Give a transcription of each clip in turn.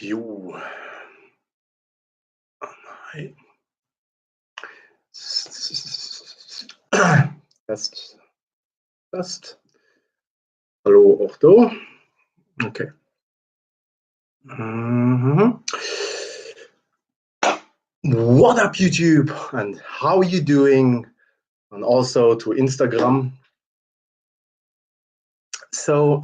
Jo. Hi. Test. Test. Hallo auch da. Okay. What up, YouTube? And how are you doing? And also to Instagram. So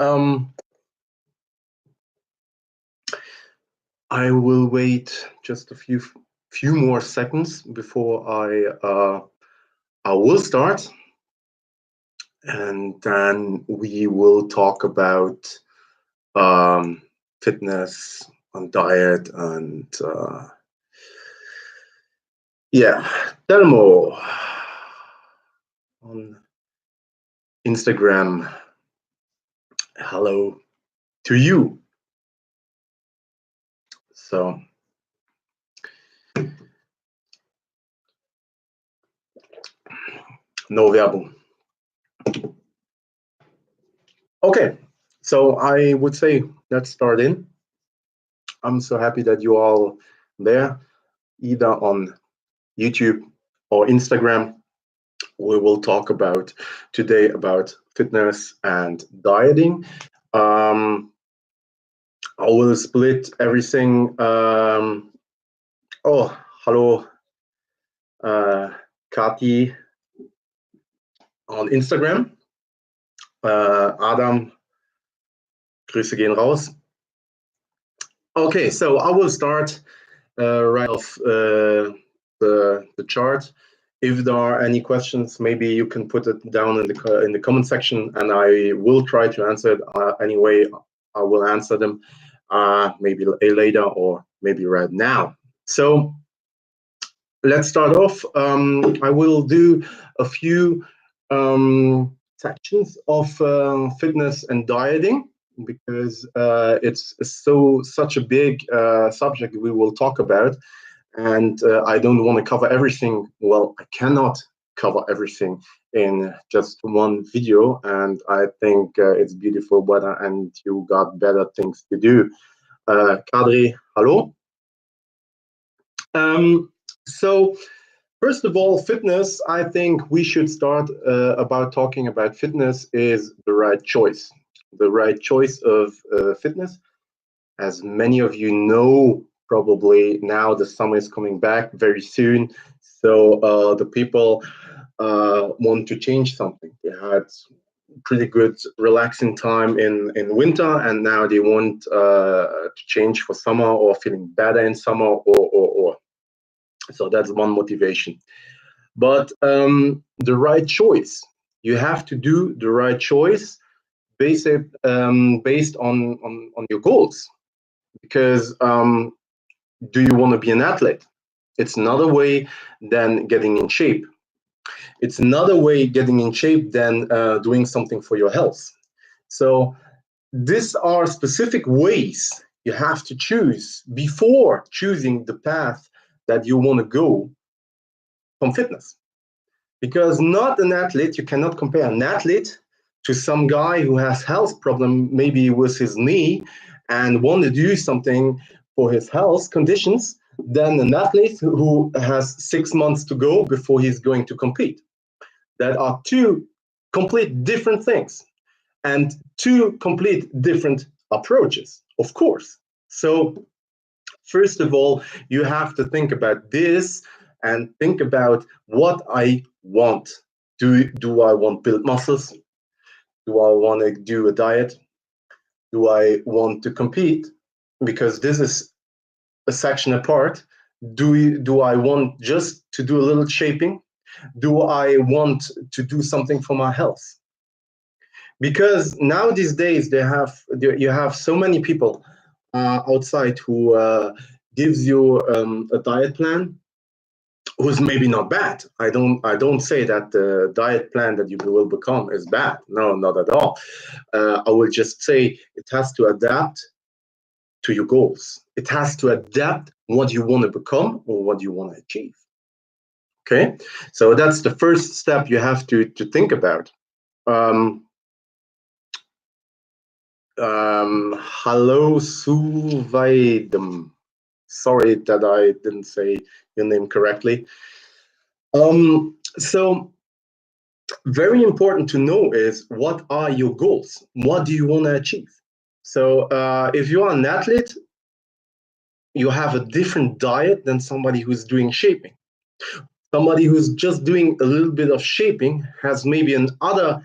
I will wait just a few more seconds before I will start, and then we will talk about fitness and diet and yeah, Telmo on Instagram. Hello to you. So no Werbung. Okay, so I would say let's start in. I'm so happy that you all there, either on YouTube or Instagram. We will talk about today about fitness and dieting. I will split everything. Oh, hello, Kati on Instagram. Adam, Grüße gehen raus. Okay, so I will start right off the chart. If there are any questions, maybe you can put it down in the comment section, and I will try to answer it. Anyway, I will answer them maybe later or maybe right now. So let's start off. I will do a few sections of fitness and dieting, because it's such a big subject we will talk about, and I don't want to cover everything. Well, I cannot cover everything in just one video, and I think it's beautiful weather and you got better things to do. Kadri, hello. So first of all, fitness, I think we should start about talking about fitness is the right choice. The right choice of fitness. As many of you know, probably now the summer is coming back very soon. So the people want to change something. They had pretty good relaxing time in winter, and now they want to change for summer, or feeling better in summer, or. So that's one motivation. But the right choice, you have to do the right choice based on your goals. Because do you want to be an athlete? It's another way than getting in shape. It's another way getting in shape than doing something for your health. So these are specific ways you have to choose before choosing the path that you want to go from fitness. Because not an athlete, you cannot compare an athlete to some guy who has health problem, maybe with his knee, and want to do something for his health conditions, than an athlete who has 6 months to go before he's going to compete. That are two complete different things and two complete different approaches, of course. So first of all, you have to think about this and think about what I want. Do I want to build muscles? Do I want to do a diet? Do I want to compete? Because this is a section apart. Do I want just to do a little shaping? Do I want to do something for my health? Because now these days you have so many people outside who gives you a diet plan, who's maybe not bad. I don't say that the diet plan that you will become is bad. No, not at all. I will just say it has to adapt to your goals. It has to adapt what you want to become or what you want to achieve. Okay, so that's the first step you have to think about. Hello, Suvaidam. Sorry that I didn't say your name correctly. So very important to know is, what are your goals? What do you want to achieve? So if you are an athlete, you have a different diet than somebody who's doing shaping. Somebody who's just doing a little bit of shaping has maybe another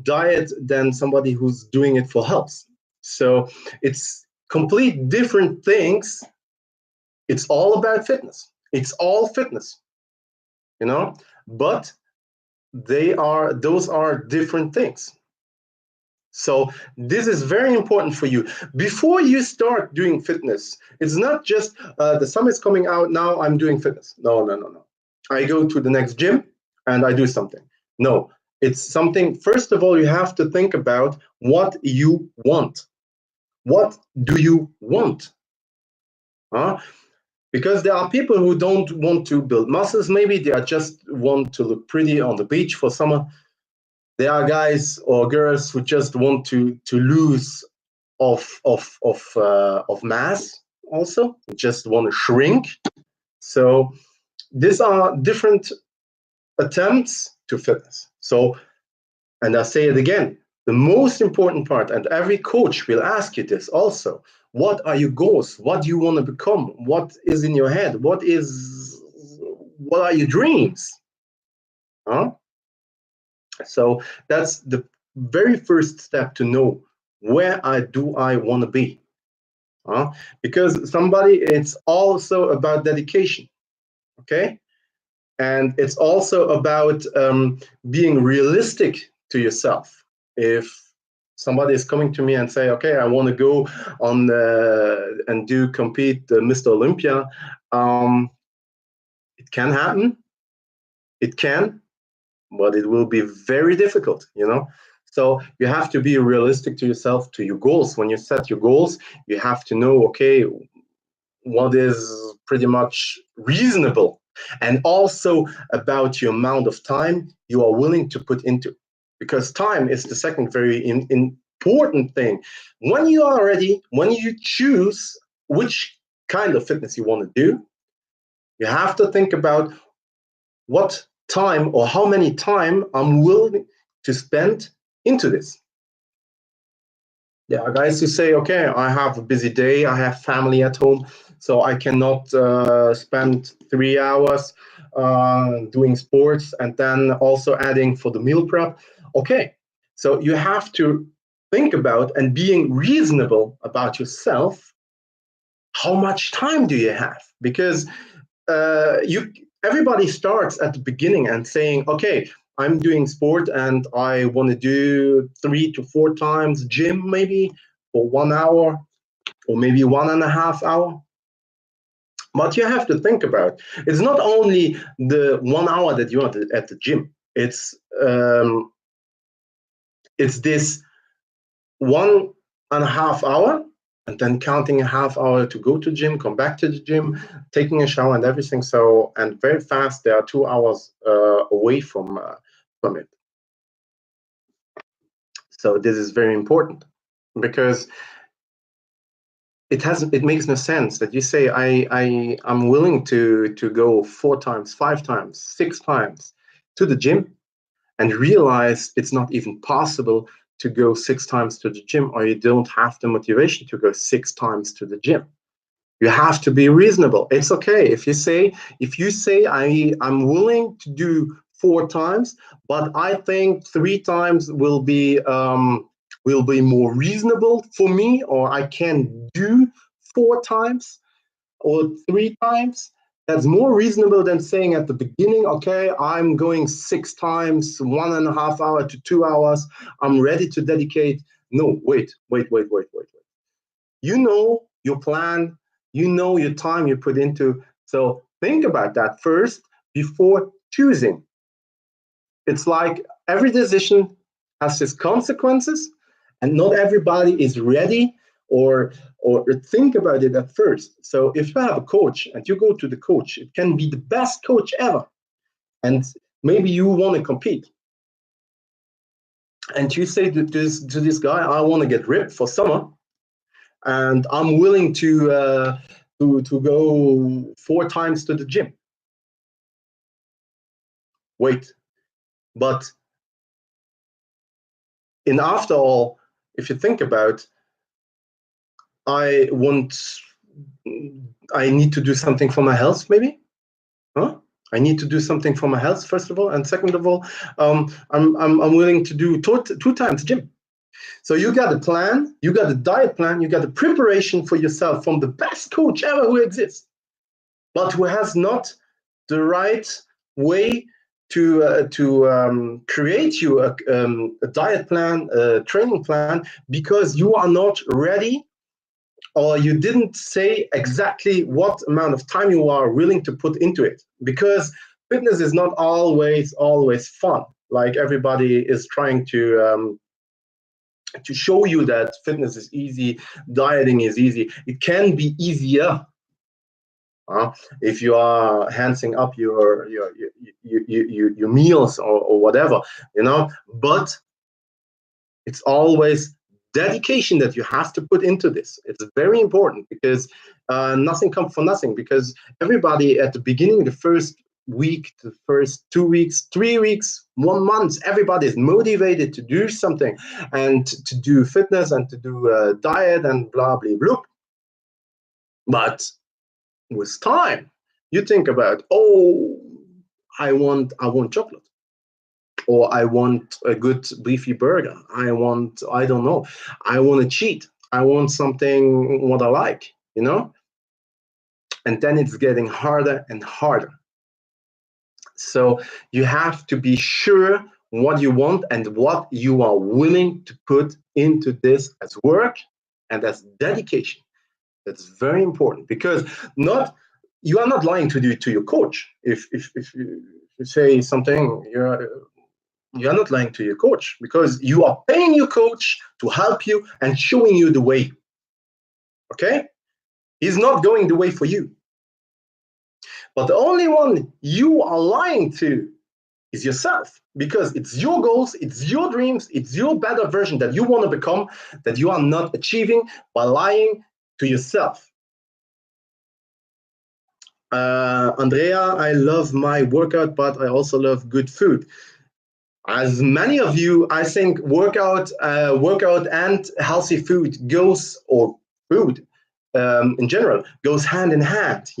diet than somebody who's doing it for health. So it's complete different things. It's all about fitness. It's all fitness, you know, but those are different things. So this is very important for you. Before you start doing fitness, it's not just the summer's coming out, now I'm doing fitness. No, no, no, no. I go to the next gym and I do something. No, it's something, first of all, you have to think about what you want. What do you want? Huh? Because there are people who don't want to build muscles, maybe they are just want to look pretty on the beach for summer. There are guys or girls who just want to lose of mass, also just want to shrink. So these are different attempts to fitness. So, and I say it again, the most important part, and every coach will ask you this also: what are your goals? What do you want to become? What is in your head? What are your dreams? Huh? So that's the very first step, to know where I want to be. Because somebody, it's also about dedication, okay? And it's also about being realistic to yourself. If somebody is coming to me and say, okay, I want to go on and compete Mr. Olympia, it can happen. It can, but it will be very difficult, you know? So you have to be realistic to yourself, to your goals. When you set your goals, you have to know, okay, what is pretty much reasonable, and also about your amount of time you are willing to put into, because time is the second very important thing. When you are ready, when you choose which kind of fitness you want to do, you have to think about what time or how many time I'm willing to spend into this. There are guys who say, okay, I have a busy day, I have family at home, so I cannot spend 3 hours doing sports and then also adding for the meal prep. Okay, so you have to think about, and being reasonable about yourself, how much time do you have? Because everybody starts at the beginning and saying, okay, I'm doing sport and I want to do 3 to 4 times gym, maybe for 1 hour or maybe 1.5 hours. But you have to think about, it's not only the 1 hour that you want at the gym. It's this 1.5 hour, and then counting a half hour to go to the gym, come back to the gym, taking a shower and everything. So, and very fast, they are 2 hours away from it. So this is very important, because it makes no sense that you say I'm willing to go 4 times, 5 times, 6 times to the gym, and realize it's not even possible to go 6 times to the gym, or you don't have the motivation to go 6 times to the gym. You have to be reasonable. It's okay if you say I'm willing to do 4 times, but I think 3 times will be more reasonable for me, or I can do 4 times or 3 times. That's more reasonable than saying at the beginning, okay, I'm going 6 times, 1.5 hours to 2 hours. I'm ready to dedicate. No, wait. You know your plan, you know your time you put into. So think about that first before choosing. It's like every decision has its consequences, and not everybody is ready or think about it at first. So if you have a coach and you go to the coach, it can be the best coach ever, and maybe you want to compete. and you say to this guy, I want to get ripped for summer, and I'm willing to go 4 times to the gym. Wait, but in after all, if you think about, I want, I need to do something for my health, maybe. Huh? I need to do something for my health, first of all, and second of all, I'm willing to do 2 times gym. So you got a plan, you got a diet plan, you got a preparation for yourself from the best coach ever who exists, but who has not the right way to create you a diet plan, a training plan, because you are not ready, or you didn't say exactly what amount of time you are willing to put into it. Because fitness is not always fun. Like everybody is trying to show you that fitness is easy, dieting is easy. It can be easier if you are handing up your meals or whatever, But it's always dedication that you have to put into this. It's very important, because nothing comes for nothing. Because everybody at the beginning, the first week, the first 2 weeks, 3 weeks, 1 month, everybody is motivated to do something and to do fitness and to do diet and blah blah blah. But with time, you think about, oh, I want chocolate, or I want a good beefy burger. I don't know, I want to cheat. I want something what I like, And then it's getting harder and harder. So you have to be sure what you want and what you are willing to put into this as work and as dedication. That's very important, because you are not lying to your coach. If you say something, you're not lying to your coach, because you are paying your coach to help you and showing you the way. Okay? He's not going the way for you. But the only one you are lying to is yourself, because it's your goals, it's your dreams, it's your better version that you want to become, that you are not achieving by lying to yourself. Andrea, I love my workout, but I also love good food. As many of you, I think workout and healthy food goes, or food in general, goes hand in hand,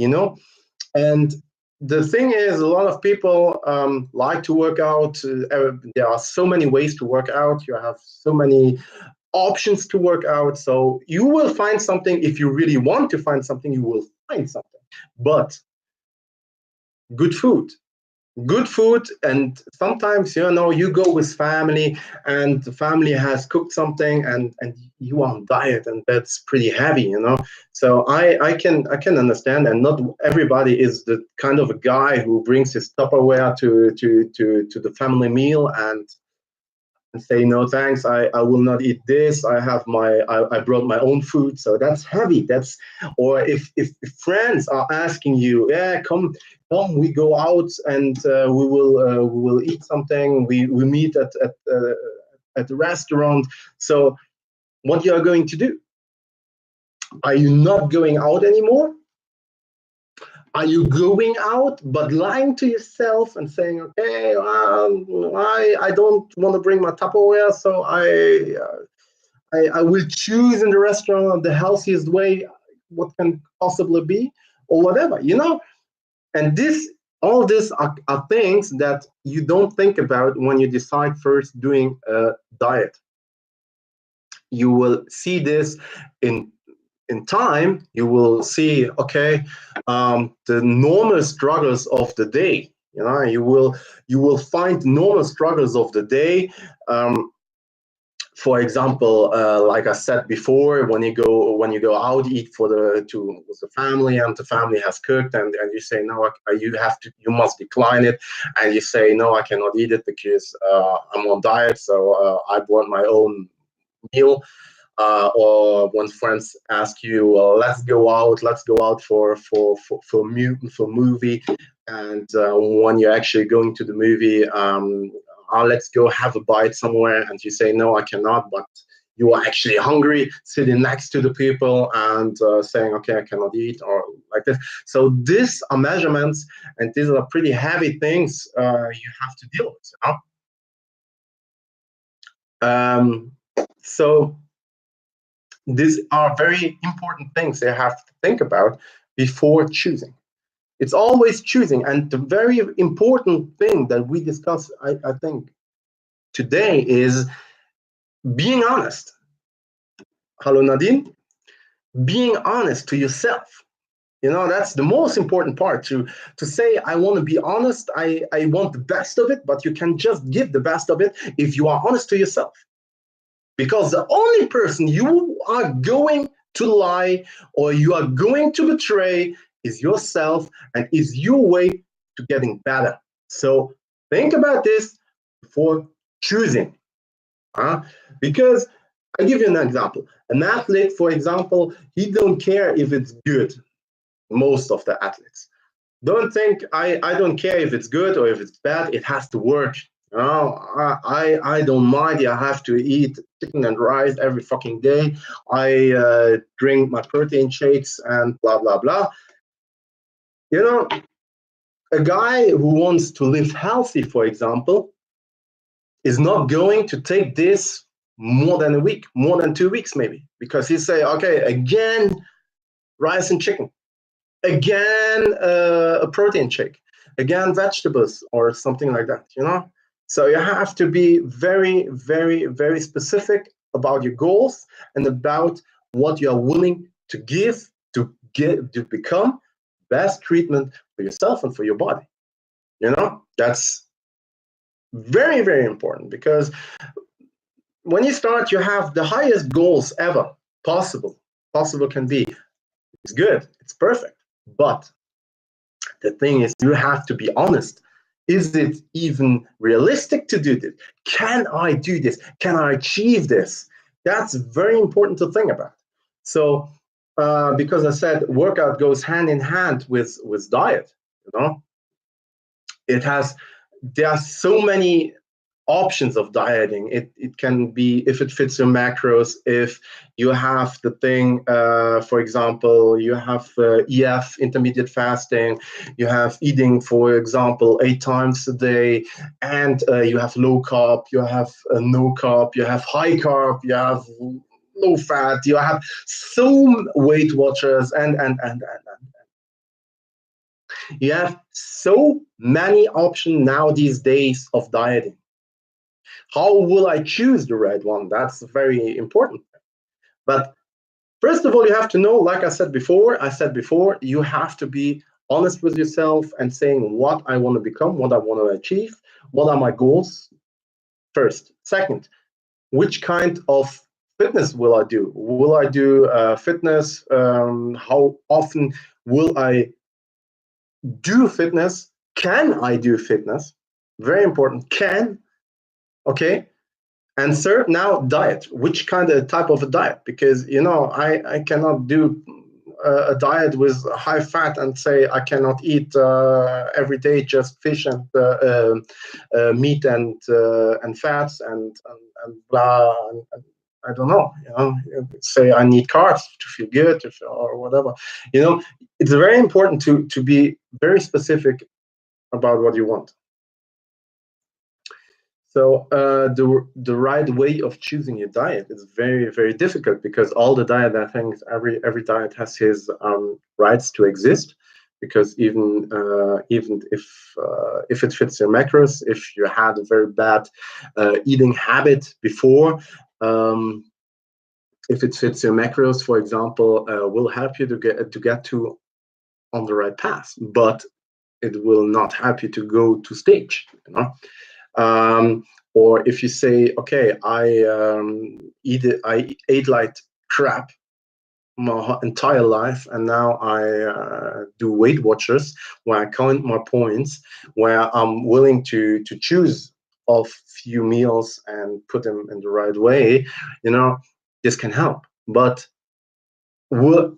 And the thing is, a lot of people like to work out. There are so many ways to work out. You have so many options to work out. So you will find something. If you really want to find something, you will find something. But good food. Good food, and sometimes you go with family, and the family has cooked something, and you are on diet, and that's pretty heavy, So I can understand, and not everybody is the kind of a guy who brings his Tupperware to the family meal and say, no thanks, I will not eat this. I brought my own food. So that's heavy. Or if friends are asking you, yeah, come, we go out, and we will eat something. We meet at the restaurant. So what you are going to do? Are you not going out anymore? Are you going out but lying to yourself and saying, okay, I don't want to bring my Tupperware, so I will choose in the restaurant the healthiest way what can possibly be, or whatever, And all these are things that you don't think about when you decide first doing a diet. You will see this in time. You will see, okay, the normal struggles of the day. You will find normal struggles of the day. For example, like I said before, when you go out, eat with the family, and the family has cooked, and you say, no, you must decline it, and you say, no, I cannot eat it because I'm on diet, so I brought my own meal. Or when friends ask you, well, let's go out for movie, and when you're actually going to the movie, let's go have a bite somewhere, and you say, no, I cannot, but you are actually hungry, sitting next to the people and saying, okay, I cannot eat, or like this. So these are measurements, and these are pretty heavy things you have to deal with. So these are very important things they have to think about before choosing. It's always choosing. And the very important thing that we discuss, I think, today is being honest. Hello, Nadine. Being honest to yourself. That's the most important part, to say, I want to be honest. I want the best of it, but you can just give the best of it if you are honest to yourself. Because the only person you are going to lie or you are going to betray is yourself, and is your way to getting better. So think about this before choosing. Because I give you an example. An athlete, for example, he don't care if it's good. Most of the athletes don't think, I don't care if it's good or if it's bad. It has to work. I don't mind. I have to eat chicken and rice every fucking day. I drink my protein shakes and blah blah blah. A guy who wants to live healthy, for example, is not going to take this more than a week, more than 2 weeks maybe, because he say, okay, again, rice and chicken, again, a protein shake, again, vegetables or something like that, So you have to be very, very, very specific about your goals and about what you are willing to give to become best treatment for yourself and for your body. That's very, very important, because when you start, you have the highest goals ever possible can be. It's good, it's perfect. But the thing is, you have to be honest. Is it even realistic to do this? Can I do this? Can I achieve this? That's very important to think about. So, because I said workout goes hand in hand with diet, there are so many options of dieting. It can be, if it fits your macros, if you have the thing, for example, you have EF, intermediate fasting, you have eating, for example, 8 times a day, and you have low carb, you have no carb, you have high carb, you have low fat, you have so Weight Watchers, and you have so many options now these days of dieting. How will I choose the right one? That's very important. But first of all, you have to know, like I said before, you have to be honest with yourself and saying what I want to become, what I want to achieve, what are my goals first. Second, which kind of fitness will I do? Will I do fitness? How often will I do fitness? Can I do fitness? Very important. Can. Okay. And third, now diet. Which kind of type of a diet? Because I cannot do a diet with high fat and say I cannot eat every day just fish and meat and fats and blah. And I don't know. Say I need carbs to feel good or whatever. It's very important to be very specific about what you want. So the right way of choosing your diet is very, very difficult, because all the diet, I think, every diet has his rights to exist. Because even if it fits your macros, if you had a very bad eating habit before, if it fits your macros, for example, will help you to get to on the right path, but it will not help you to go to stage. Or if you say, okay, I ate like crap my entire life, and now I do Weight Watchers, where I count my points, where I'm willing to choose of few meals and put them in the right way, this can help. But will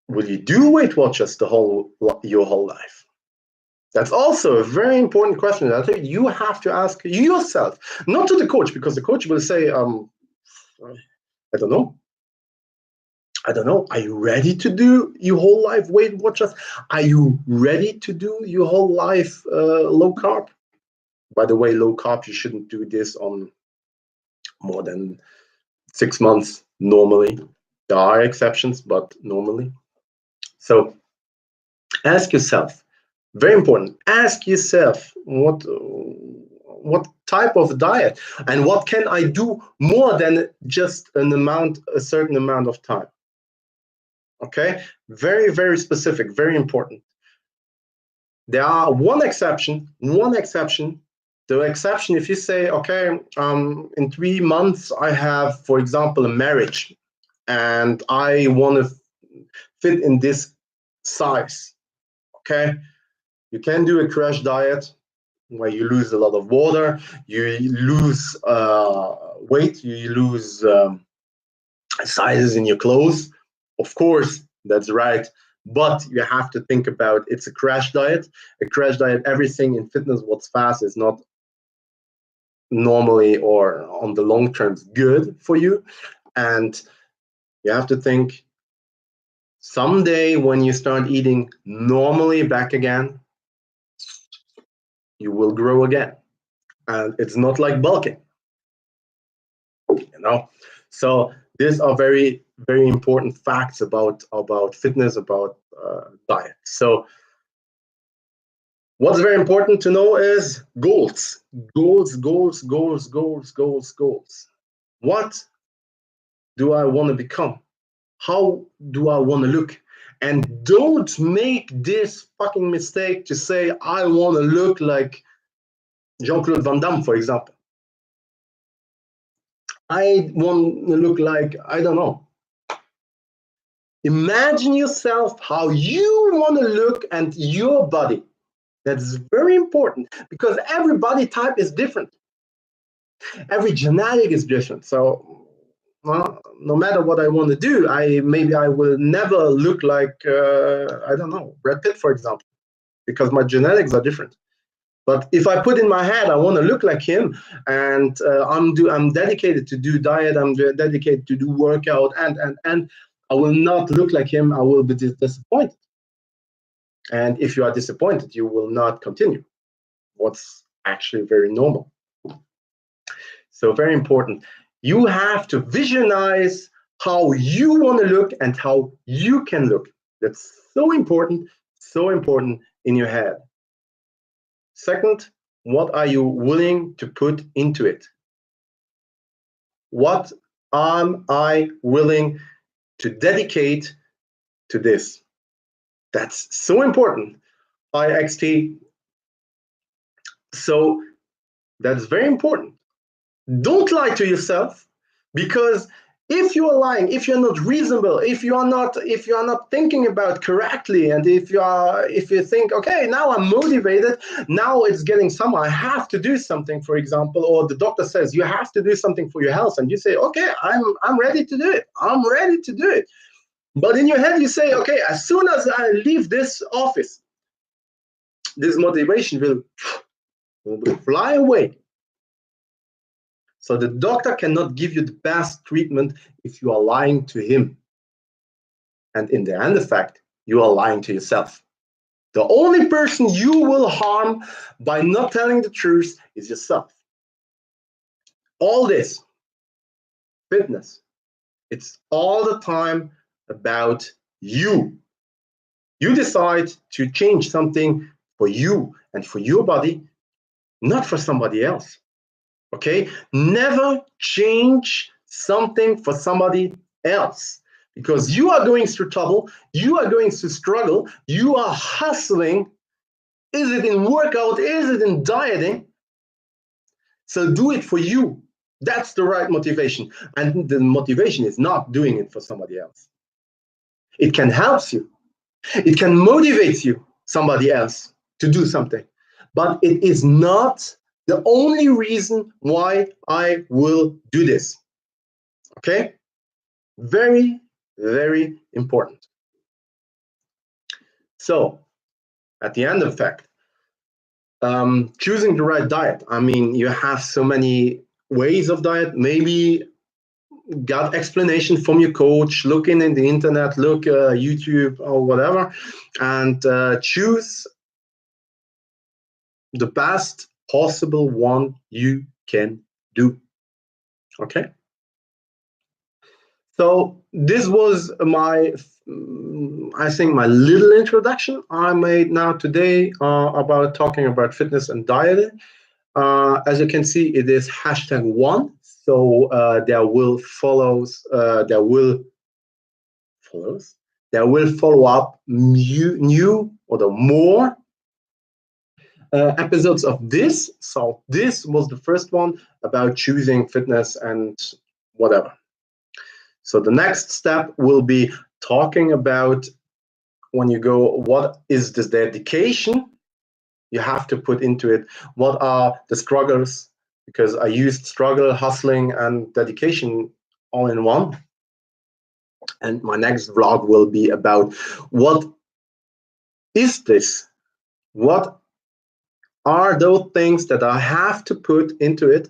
you do Weight Watchers your whole life? That's also a very important question that I think you have to ask yourself, not to the coach, because the coach will say, I don't know. I don't know. Are you ready to do your whole life Weight Watchers? Are you ready to do your whole life low carb? By the way, low carb, you shouldn't do this on more than 6 months normally. There are exceptions, but normally. So ask yourself, very important, ask yourself what type of diet and what can I do more than just a certain amount of time. Okay, very, very specific, very important. There are one exception. The exception, if you say, okay, in 3 months I have, for example, a marriage, and I want to fit in this size. Okay, you can do a crash diet where you lose a lot of water, you lose weight, you lose sizes in your clothes. Of course, that's right. But you have to think about it's a crash diet. A crash diet, everything in fitness, what's fast is not normally or on the long term good for you. And you have to think someday when you start eating normally back again, you will grow again. And it's not like bulking, you know. So these are very, very important facts about fitness, about diet. So what's very important to know is goals. What do I want to become? How do I want to look? And don't make this fucking mistake to say, I want to look like Jean-Claude Van Damme, for example. I want to look like, I don't know. Imagine yourself how you want to look and your body. That's very important because every body type is different. Every genetic is different. So no matter what I want to do, maybe I will never look like, I don't know, Brad Pitt, for example, because my genetics are different. But if I put in my head, I want to look like him, and I'm dedicated to do diet, I'm dedicated to do workout, and I will not look like him, I will be disappointed. And if you are disappointed, you will not continue. What's actually very normal. So very important. You have to visualize how you want to look and how you can look. That's so important in your head. Second, what are you willing to put into it? What am I willing to dedicate to this? That's so important. IXT. So that's very important. Don't lie to yourself, because if you are lying, if you're not reasonable, if you are not thinking about correctly, and if you think, okay, now I'm motivated, now it's getting somewhere, I have to do something, for example, or the doctor says you have to do something for your health, and you say, okay, I'm ready to do it. I'm ready to do it. But in your head you say, okay, as soon as I leave this office, this motivation will fly away. So the doctor cannot give you the best treatment if you are lying to him. And in the end effect, you are lying to yourself. The only person you will harm by not telling the truth is yourself. All this fitness, it's all the time about you. You decide to change something for you and for your body, not for somebody else. Okay? Never change something for somebody else, because you are going through trouble, you are going through struggle, you are hustling. Is it in workout? Is it in dieting? So do it for you. That's the right motivation. And the motivation is not doing it for somebody else. It can help you. It can motivate you, somebody else, to do something. But it is not the only reason why I will do this. Okay? Very, very important. So, at the end of fact, Choosing the right diet. I mean, you have so many ways of diet. Maybe got explanation from your coach, looking in the internet, look YouTube or whatever, and choose the best possible one you can do. Okay. So this was I think my little introduction I made now today about talking about fitness and diet. As you can see, it is #1. So follows, there will follow up new or the more episodes of this. So this was the first one about choosing fitness and whatever. So the next step will be talking about when you go, what is this dedication you have to put into it? What are the struggles? Because I used struggle, hustling, and dedication all in one. And my next vlog will be about what is this? What are those things that I have to put into it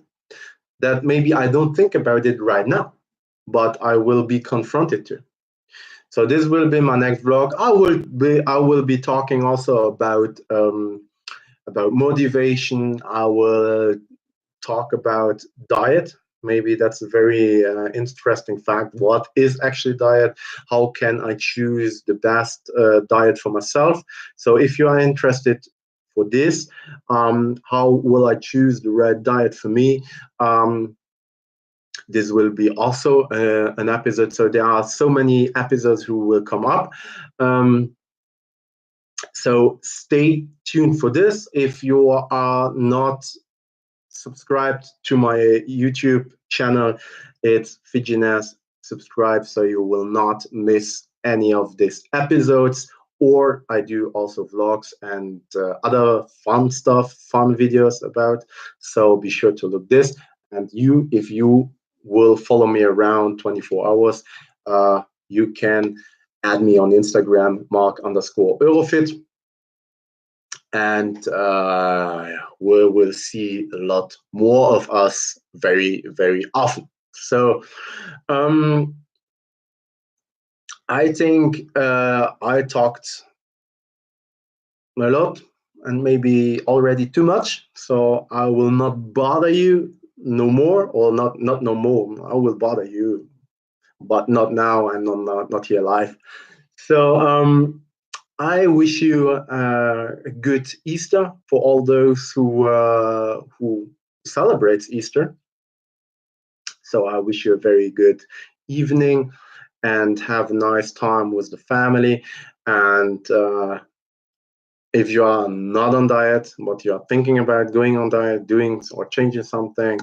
that maybe I don't think about it right now, but I will be confronted to? So this will be my next vlog. I will be talking also about motivation. I will talk about diet. Maybe that's a very interesting fact. What is actually diet? How can I choose the best diet for myself? So if you are interested for this, how will I choose the right diet for me? This will be also an episode. So there are so many episodes who will come up. So stay tuned for this. If you are not subscribed to my YouTube channel, it's Fidjiness. Subscribe so you will not miss any of these episodes. Or I do also vlogs and other fun stuff, fun videos about. So be sure to look this. And if you will follow me around 24 hours, you can add me on Instagram, Mark_Eurofit. And we will see a lot more of us very, very often. So I think I talked a lot and maybe already too much. So I will not bother you no more, or not no more. I will bother you, but not now and not here live. So I wish you a good Easter for all those who celebrates Easter. So I wish you a very good evening and have a nice time with the family. And if you are not on diet, but you are thinking about going on diet, doing or changing something,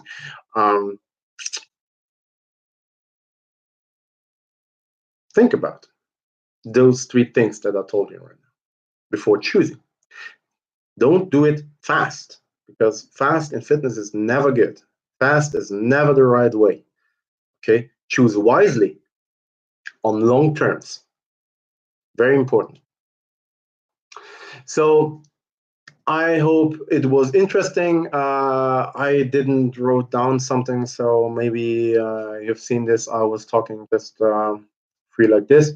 think about those 3 things that I told you right now before choosing. Don't do it fast, because fast in fitness is never good. Fast is never the right way. Okay, choose wisely on long terms. Very important. So I hope it was interesting. I didn't wrote down something, so maybe you've seen this. I was talking just free like this.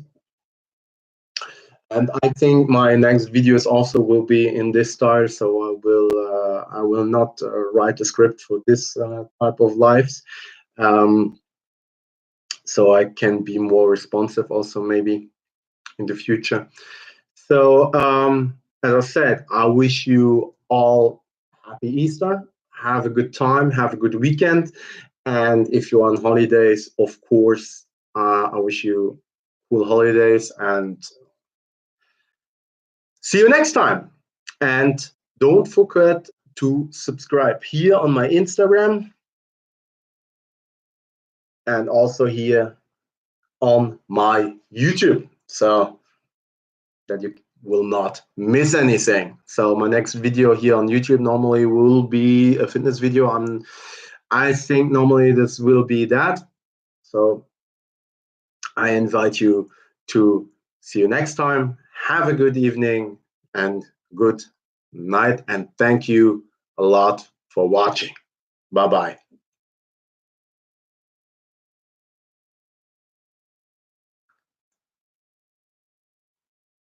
And I think my next videos also will be in this style. So I will not write a script for this type of lives. So I can be more responsive also maybe in the future. So as I said, I wish you all happy Easter. Have a good time. Have a good weekend. And if you're on holidays, of course, I wish you cool holidays and see you next time. And don't forget to subscribe here on my Instagram and also here on my YouTube, so that you will not miss anything. So my next video here on YouTube normally will be a fitness video. I think normally this will be that. So I invite you to see you next time. Have a good evening and good night, and thank you a lot for watching. Bye bye.